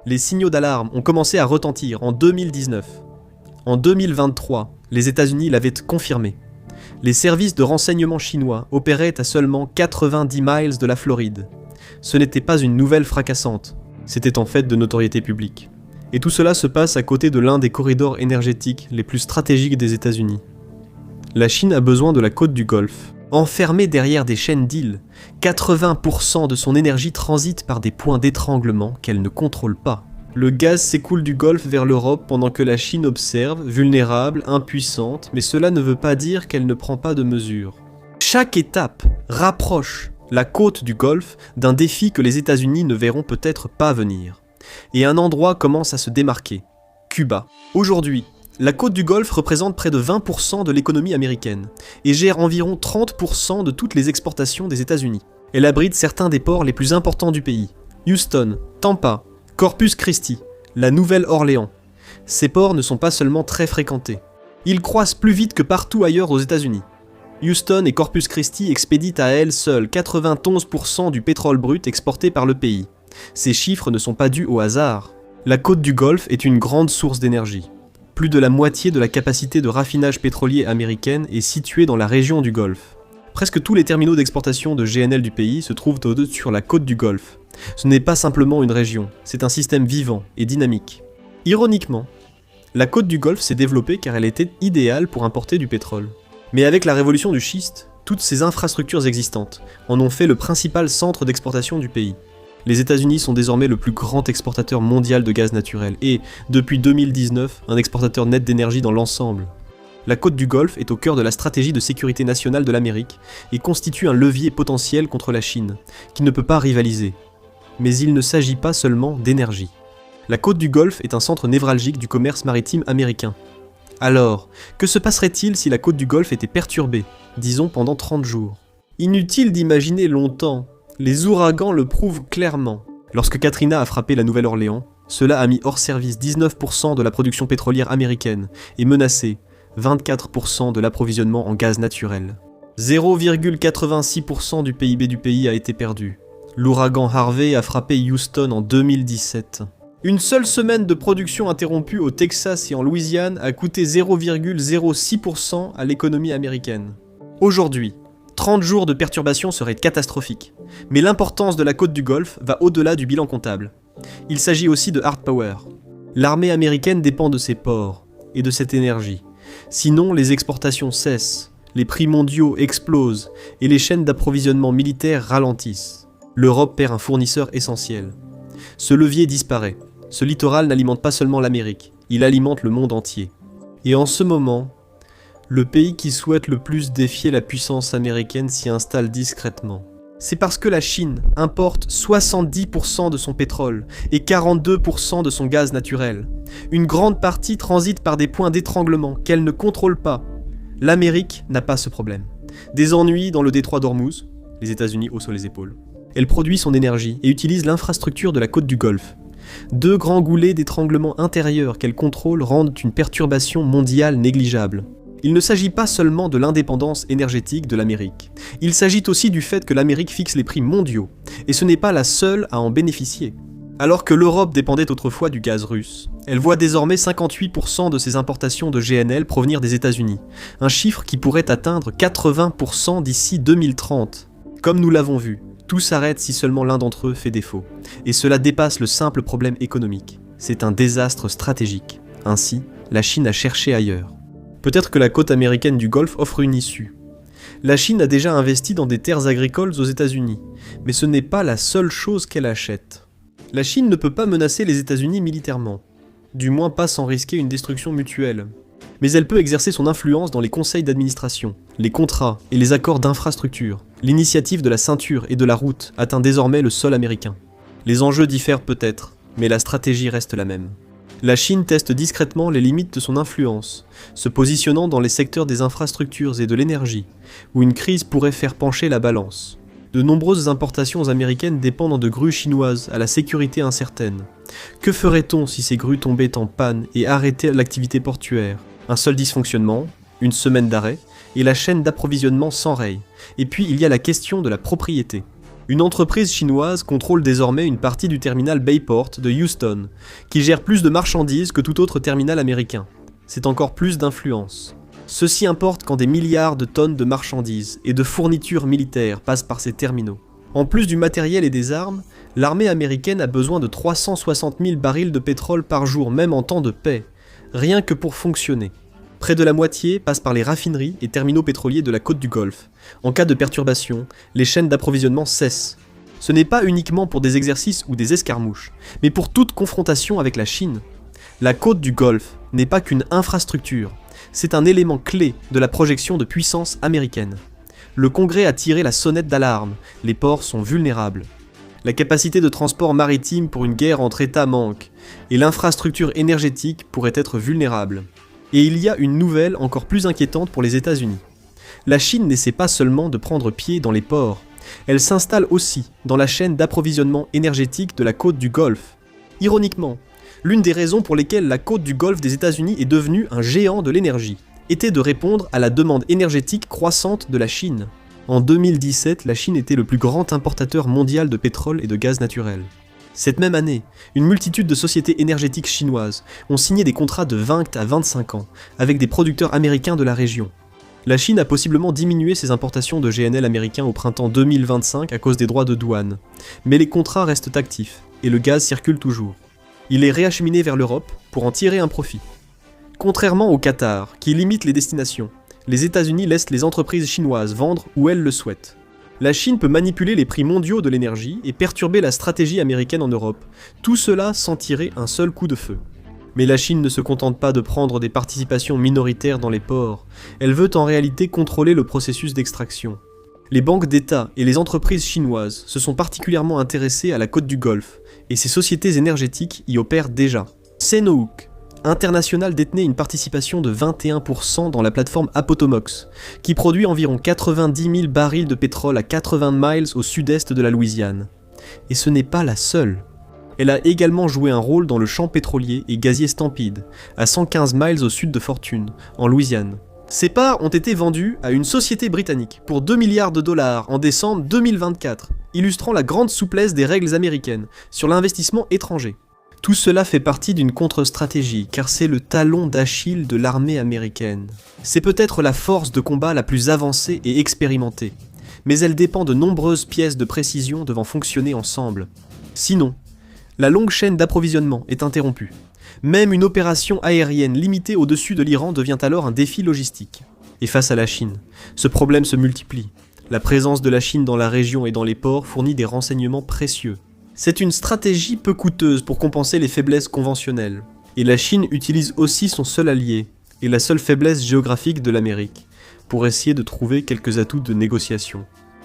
Les signaux d'alarme ont commencé à retentir en 2019. En 2023, les États-Unis l'avaient confirmé. Les services de renseignement chinois opéraient à seulement 90 miles de la Floride. Ce n'était pas une nouvelle fracassante, c'était en fait de notoriété publique. Et tout cela se passe à côté de l'un des corridors énergétiques les plus stratégiques des États-Unis. La Chine a besoin de la côte du Golfe. Enfermée derrière des chaînes d'îles, 80% de son énergie transite par des points d'étranglement qu'elle ne contrôle pas. Le gaz s'écoule du Golfe vers l'Europe pendant que la Chine observe, vulnérable, impuissante, mais cela ne veut pas dire qu'elle ne prend pas de mesures. Chaque étape rapproche la côte du Golfe d'un défi que les États-Unis ne verront peut-être pas venir. Et un endroit commence à se démarquer, Cuba. Aujourd'hui, la côte du Golfe représente près de 20% de l'économie américaine et gère environ 30% de toutes les exportations des États-Unis. Elle abrite certains des ports les plus importants du pays. Houston, Tampa, Corpus Christi, la Nouvelle-Orléans. Ces ports ne sont pas seulement très fréquentés. Ils croissent plus vite que partout ailleurs aux États-Unis. Houston et Corpus Christi expédient à elles seules 91% du pétrole brut exporté par le pays. Ces chiffres ne sont pas dus au hasard. La côte du Golfe est une grande source d'énergie. Plus de la moitié de la capacité de raffinage pétrolier américaine est située dans la région du Golfe. Presque tous les terminaux d'exportation de GNL du pays se trouvent sur la côte du Golfe. Ce n'est pas simplement une région, c'est un système vivant et dynamique. Ironiquement, la côte du Golfe s'est développée car elle était idéale pour importer du pétrole. Mais avec la révolution du schiste, toutes ces infrastructures existantes en ont fait le principal centre d'exportation du pays. Les États-Unis sont désormais le plus grand exportateur mondial de gaz naturel et, depuis 2019, un exportateur net d'énergie dans l'ensemble. La côte du Golfe est au cœur de la stratégie de sécurité nationale de l'Amérique et constitue un levier potentiel contre la Chine, qui ne peut pas rivaliser. Mais il ne s'agit pas seulement d'énergie. La côte du Golfe est un centre névralgique du commerce maritime américain. Alors, que se passerait-il si la côte du Golfe était perturbée, disons pendant 30 jours ? Inutile d'imaginer longtemps. Les ouragans le prouvent clairement. Lorsque Katrina a frappé la Nouvelle-Orléans, cela a mis hors service 19% de la production pétrolière américaine et menacé 24% de l'approvisionnement en gaz naturel. 0,86% du PIB du pays a été perdu. L'ouragan Harvey a frappé Houston en 2017. Une seule semaine de production interrompue au Texas et en Louisiane a coûté 0,06% à l'économie américaine. Aujourd'hui, 30 jours de perturbations seraient catastrophiques. Mais l'importance de la côte du Golfe va au-delà du bilan comptable. Il s'agit aussi de hard power. L'armée américaine dépend de ces ports et de cette énergie. Sinon, les exportations cessent, les prix mondiaux explosent et les chaînes d'approvisionnement militaire ralentissent. L'Europe perd un fournisseur essentiel. Ce levier disparaît. Ce littoral n'alimente pas seulement l'Amérique, il alimente le monde entier. Et en ce moment, le pays qui souhaite le plus défier la puissance américaine s'y installe discrètement. C'est parce que la Chine importe 70% de son pétrole et 42% de son gaz naturel. Une grande partie transite par des points d'étranglement qu'elle ne contrôle pas. L'Amérique n'a pas ce problème. Des ennuis dans le détroit d'Ormuz, les États-Unis haussent les épaules. Elle produit son énergie et utilise l'infrastructure de la côte du Golfe. 2 grands goulets d'étranglement intérieur qu'elle contrôle rendent une perturbation mondiale négligeable. Il ne s'agit pas seulement de l'indépendance énergétique de l'Amérique. Il s'agit aussi du fait que l'Amérique fixe les prix mondiaux, et ce n'est pas la seule à en bénéficier. Alors que l'Europe dépendait autrefois du gaz russe, elle voit désormais 58% de ses importations de GNL provenir des États-Unis, un chiffre qui pourrait atteindre 80% d'ici 2030. Comme nous l'avons vu, tout s'arrête si seulement l'un d'entre eux fait défaut, et cela dépasse le simple problème économique. C'est un désastre stratégique. Ainsi, la Chine a cherché ailleurs. Peut-être que la côte américaine du Golfe offre une issue. La Chine a déjà investi dans des terres agricoles aux États-Unis, mais ce n'est pas la seule chose qu'elle achète. La Chine ne peut pas menacer les États-Unis militairement, du moins pas sans risquer une destruction mutuelle. Mais elle peut exercer son influence dans les conseils d'administration, les contrats et les accords d'infrastructure. L'initiative de la ceinture et de la route atteint désormais le sol américain. Les enjeux diffèrent peut-être, mais la stratégie reste la même. La Chine teste discrètement les limites de son influence, se positionnant dans les secteurs des infrastructures et de l'énergie, où une crise pourrait faire pencher la balance. De nombreuses importations américaines dépendent de grues chinoises à la sécurité incertaine. Que ferait-on si ces grues tombaient en panne et arrêtaient l'activité portuaire ? Un seul dysfonctionnement, une semaine d'arrêt, et la chaîne d'approvisionnement s'enraye. Et puis il y a la question de la propriété. Une entreprise chinoise contrôle désormais une partie du terminal Bayport de Houston, qui gère plus de marchandises que tout autre terminal américain. C'est encore plus d'influence. Ceci importe quand des milliards de tonnes de marchandises et de fournitures militaires passent par ces terminaux. En plus du matériel et des armes, l'armée américaine a besoin de 360 000 barils de pétrole par jour, même en temps de paix, rien que pour fonctionner. Près de la moitié passe par les raffineries et terminaux pétroliers de la côte du Golfe. En cas de perturbation, les chaînes d'approvisionnement cessent. Ce n'est pas uniquement pour des exercices ou des escarmouches, mais pour toute confrontation avec la Chine. La côte du Golfe n'est pas qu'une infrastructure, c'est un élément clé de la projection de puissance américaine. Le Congrès a tiré la sonnette d'alarme, les ports sont vulnérables. La capacité de transport maritime pour une guerre entre États manque, et l'infrastructure énergétique pourrait être vulnérable. Et il y a une nouvelle encore plus inquiétante pour les États-Unis. La Chine n'essaie pas seulement de prendre pied dans les ports, elle s'installe aussi dans la chaîne d'approvisionnement énergétique de la côte du Golfe. Ironiquement, l'une des raisons pour lesquelles la côte du Golfe des États-Unis est devenue un géant de l'énergie était de répondre à la demande énergétique croissante de la Chine. En 2017, la Chine était le plus grand importateur mondial de pétrole et de gaz naturel. Cette même année, une multitude de sociétés énergétiques chinoises ont signé des contrats de 20 à 25 ans avec des producteurs américains de la région. La Chine a possiblement diminué ses importations de GNL américains au printemps 2025 à cause des droits de douane, mais les contrats restent actifs et le gaz circule toujours. Il est réacheminé vers l'Europe pour en tirer un profit. Contrairement au Qatar, qui limite les destinations, les États-Unis laissent les entreprises chinoises vendre où elles le souhaitent. La Chine peut manipuler les prix mondiaux de l'énergie et perturber la stratégie américaine en Europe, tout cela sans tirer un seul coup de feu. Mais la Chine ne se contente pas de prendre des participations minoritaires dans les ports, elle veut en réalité contrôler le processus d'extraction. Les banques d'État et les entreprises chinoises se sont particulièrement intéressées à la côte du Golfe, et ces sociétés énergétiques y opèrent déjà. Sinook International détenait une participation de 21% dans la plateforme Appomattox, qui produit environ 90 000 barils de pétrole à 80 miles au sud-est de la Louisiane. Et ce n'est pas la seule. Elle a également joué un rôle dans le champ pétrolier et gazier Stampede, à 115 miles au sud de Fortune, en Louisiane. Ces parts ont été vendues à une société britannique pour 2 milliards de dollars en décembre 2024, illustrant la grande souplesse des règles américaines sur l'investissement étranger. Tout cela fait partie d'une contre-stratégie, car c'est le talon d'Achille de l'armée américaine. C'est peut-être la force de combat la plus avancée et expérimentée, mais elle dépend de nombreuses pièces de précision devant fonctionner ensemble. Sinon, la longue chaîne d'approvisionnement est interrompue. Même une opération aérienne limitée au-dessus de l'Iran devient alors un défi logistique. Et face à la Chine, ce problème se multiplie. La présence de la Chine dans la région et dans les ports fournit des renseignements précieux. C'est une stratégie peu coûteuse pour compenser les faiblesses conventionnelles. Et la Chine utilise aussi son seul allié, et la seule faiblesse géographique de l'Amérique, pour essayer de trouver quelques atouts de négociation.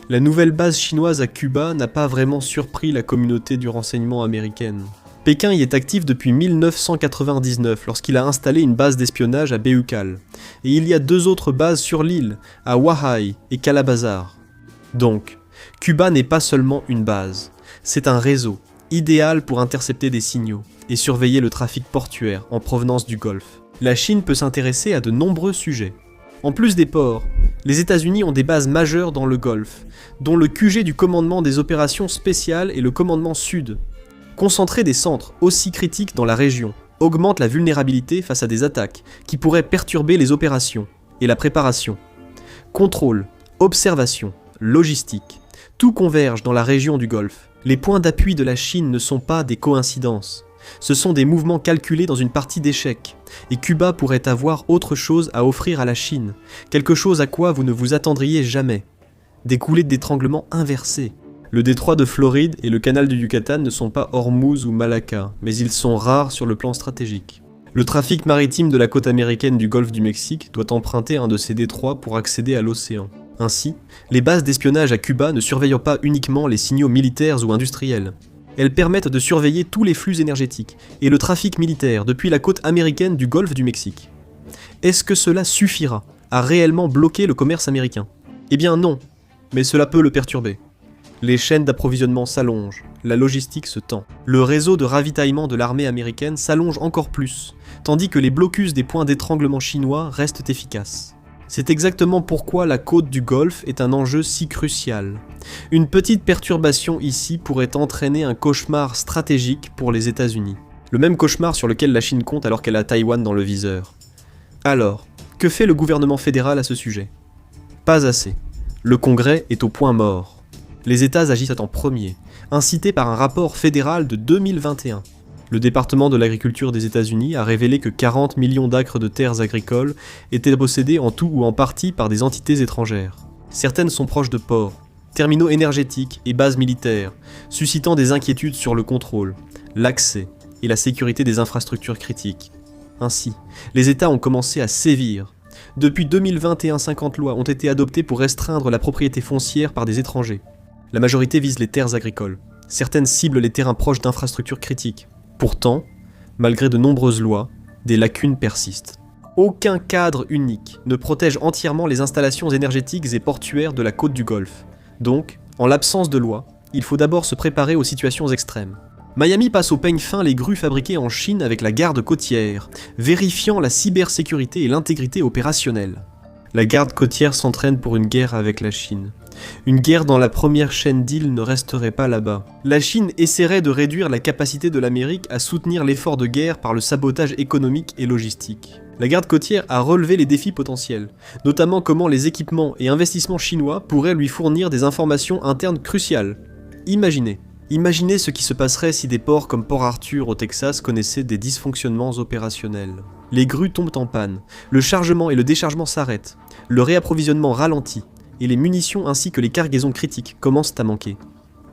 La nouvelle base chinoise à Cuba n'a pas vraiment surpris la communauté du renseignement américaine. Pékin y est actif depuis 1999 lorsqu'il a installé une base d'espionnage à Baikal, et il y a 2 autres bases sur l'île, à Wahai et Calabazar. Donc, Cuba n'est pas seulement une base, c'est un réseau, idéal pour intercepter des signaux et surveiller le trafic portuaire en provenance du Golfe. La Chine peut s'intéresser à de nombreux sujets. En plus des ports, les États-Unis ont des bases majeures dans le Golfe, dont le QG du commandement des opérations spéciales et le commandement Sud. Concentrer des centres aussi critiques dans la région augmente la vulnérabilité face à des attaques qui pourraient perturber les opérations et la préparation. Contrôle, observation, logistique, tout converge dans la région du Golfe. Les points d'appui de la Chine ne sont pas des coïncidences. Ce sont des mouvements calculés dans une partie d'échecs, et Cuba pourrait avoir autre chose à offrir à la Chine, quelque chose à quoi vous ne vous attendriez jamais. Des coulées d'étranglement inversées. Le détroit de Floride et le canal du Yucatan ne sont pas Hormuz ou Malacca, mais ils sont rares sur le plan stratégique. Le trafic maritime de la côte américaine du golfe du Mexique doit emprunter un de ces détroits pour accéder à l'océan. Ainsi, les bases d'espionnage à Cuba ne surveillent pas uniquement les signaux militaires ou industriels. Elles permettent de surveiller tous les flux énergétiques et le trafic militaire depuis la côte américaine du golfe du Mexique. Est-ce que cela suffira à réellement bloquer le commerce américain? Eh bien non, mais cela peut le perturber. Les chaînes d'approvisionnement s'allongent, la logistique se tend. Le réseau de ravitaillement de l'armée américaine s'allonge encore plus, tandis que les blocus des points d'étranglement chinois restent efficaces. C'est exactement pourquoi la côte du Golfe est un enjeu si crucial. Une petite perturbation ici pourrait entraîner un cauchemar stratégique pour les États-Unis. Le même cauchemar sur lequel la Chine compte alors qu'elle a Taïwan dans le viseur. Alors, que fait le gouvernement fédéral à ce sujet? Pas assez. Le Congrès est au point mort. Les États agissent en premier, incités par un rapport fédéral de 2021. Le département de l'agriculture des États-Unis a révélé que 40 millions d'acres de terres agricoles étaient possédés en tout ou en partie par des entités étrangères. Certaines sont proches de ports, terminaux énergétiques et bases militaires, suscitant des inquiétudes sur le contrôle, l'accès et la sécurité des infrastructures critiques. Ainsi, les États ont commencé à sévir. Depuis 2021, 50 lois ont été adoptées pour restreindre la propriété foncière par des étrangers. La majorité vise les terres agricoles. Certaines ciblent les terrains proches d'infrastructures critiques. Pourtant, malgré de nombreuses lois, des lacunes persistent. Aucun cadre unique ne protège entièrement les installations énergétiques et portuaires de la côte du Golfe. Donc, en l'absence de loi, il faut d'abord se préparer aux situations extrêmes. Miami passe au peigne fin les grues fabriquées en Chine avec la garde côtière, vérifiant la cybersécurité et l'intégrité opérationnelle. La garde côtière s'entraîne pour une guerre avec la Chine. Une guerre dans la première chaîne d'îles ne resterait pas là-bas. La Chine essaierait de réduire la capacité de l'Amérique à soutenir l'effort de guerre par le sabotage économique et logistique. La garde côtière a relevé les défis potentiels, notamment comment les équipements et investissements chinois pourraient lui fournir des informations internes cruciales. Imaginez ce qui se passerait si des ports comme Port Arthur au Texas connaissaient des dysfonctionnements opérationnels. Les grues tombent en panne, le chargement et le déchargement s'arrêtent, le réapprovisionnement ralentit, et les munitions ainsi que les cargaisons critiques commencent à manquer.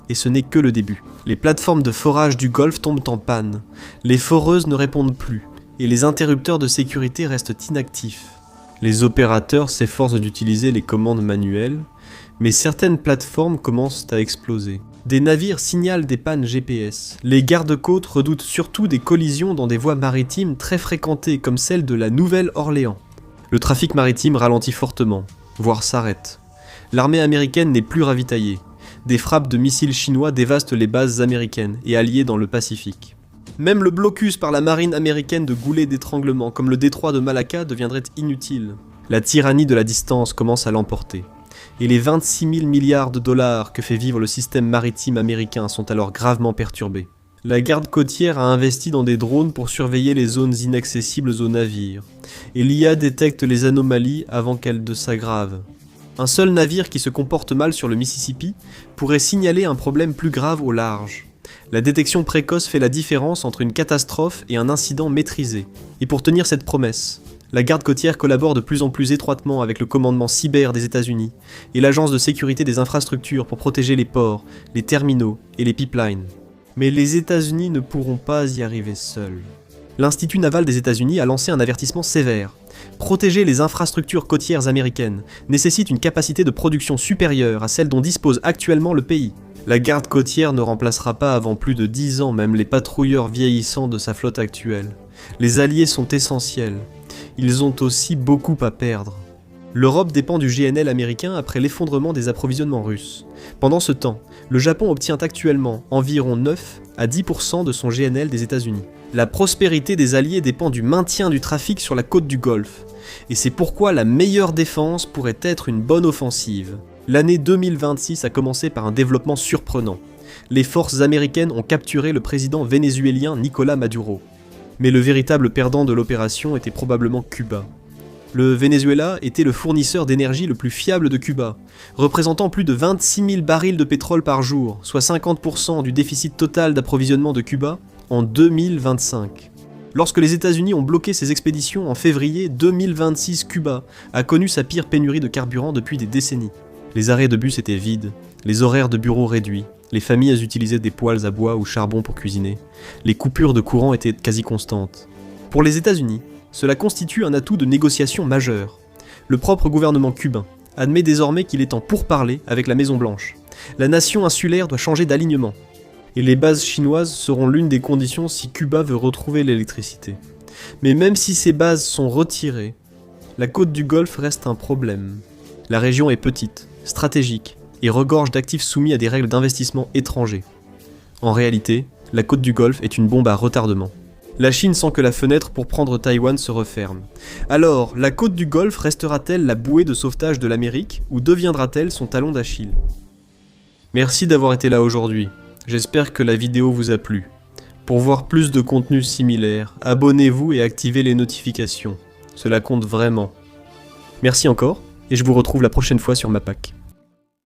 Et ce n'est que le début. Les plateformes de forage du Golfe tombent en panne, les foreuses ne répondent plus, et les interrupteurs de sécurité restent inactifs. Les opérateurs s'efforcent d'utiliser les commandes manuelles, mais certaines plateformes commencent à exploser. Des navires signalent des pannes GPS. Les gardes-côtes redoutent surtout des collisions dans des voies maritimes très fréquentées comme celle de la Nouvelle-Orléans. Le trafic maritime ralentit fortement, voire s'arrête. L'armée américaine n'est plus ravitaillée. Des frappes de missiles chinois dévastent les bases américaines et alliées dans le Pacifique. Même le blocus par la marine américaine de goulets d'étranglement comme le détroit de Malacca deviendrait inutile. La tyrannie de la distance commence à l'emporter. Et les 26 000 milliards de dollars que fait vivre le système maritime américain sont alors gravement perturbés. La garde côtière a investi dans des drones pour surveiller les zones inaccessibles aux navires, et l'IA détecte les anomalies avant qu'elles ne s'aggravent. Un seul navire qui se comporte mal sur le Mississippi pourrait signaler un problème plus grave au large. La détection précoce fait la différence entre une catastrophe et un incident maîtrisé. Et pour tenir cette promesse, la garde côtière collabore de plus en plus étroitement avec le commandement cyber des États-Unis et l'agence de sécurité des infrastructures pour protéger les ports, les terminaux et les pipelines. Mais les États-Unis ne pourront pas y arriver seuls. L'Institut naval des États-Unis a lancé un avertissement sévère. Protéger les infrastructures côtières américaines nécessite une capacité de production supérieure à celle dont dispose actuellement le pays. La garde côtière ne remplacera pas avant plus de 10 ans même les patrouilleurs vieillissants de sa flotte actuelle. Les alliés sont essentiels. Ils ont aussi beaucoup à perdre. L'Europe dépend du GNL américain après l'effondrement des approvisionnements russes. Pendant ce temps, le Japon obtient actuellement environ 9 à 10% de son GNL des États-Unis. La prospérité des alliés dépend du maintien du trafic sur la côte du Golfe. Et c'est pourquoi la meilleure défense pourrait être une bonne offensive. L'année 2026 a commencé par un développement surprenant. Les forces américaines ont capturé le président vénézuélien Nicolás Maduro. Mais le véritable perdant de l'opération était probablement Cuba. Le Venezuela était le fournisseur d'énergie le plus fiable de Cuba, représentant plus de 26 000 barils de pétrole par jour, soit 50% du déficit total d'approvisionnement de Cuba en 2025. Lorsque les États-Unis ont bloqué ses expéditions en février 2026, Cuba a connu sa pire pénurie de carburant depuis des décennies. Les arrêts de bus étaient vides, les horaires de bureaux réduits, les familles utilisaient des poêles à bois ou charbon pour cuisiner, les coupures de courant étaient quasi constantes. Pour les États-Unis, cela constitue un atout de négociation majeur. Le propre gouvernement cubain admet désormais qu'il est en pourparlers avec la Maison-Blanche. La nation insulaire doit changer d'alignement. Et les bases chinoises seront l'une des conditions si Cuba veut retrouver l'électricité. Mais même si ces bases sont retirées, la côte du Golfe reste un problème. La région est petite, stratégique, et regorge d'actifs soumis à des règles d'investissement étrangers. En réalité, la côte du Golfe est une bombe à retardement. La Chine sent que la fenêtre pour prendre Taïwan se referme. Alors, la côte du Golfe restera-t-elle la bouée de sauvetage de l'Amérique ou deviendra-t-elle son talon d'Achille? Merci d'avoir été là aujourd'hui. J'espère que la vidéo vous a plu. Pour voir plus de contenus similaires, abonnez-vous et activez les notifications. Cela compte vraiment. Merci encore, et je vous retrouve la prochaine fois sur Mapak.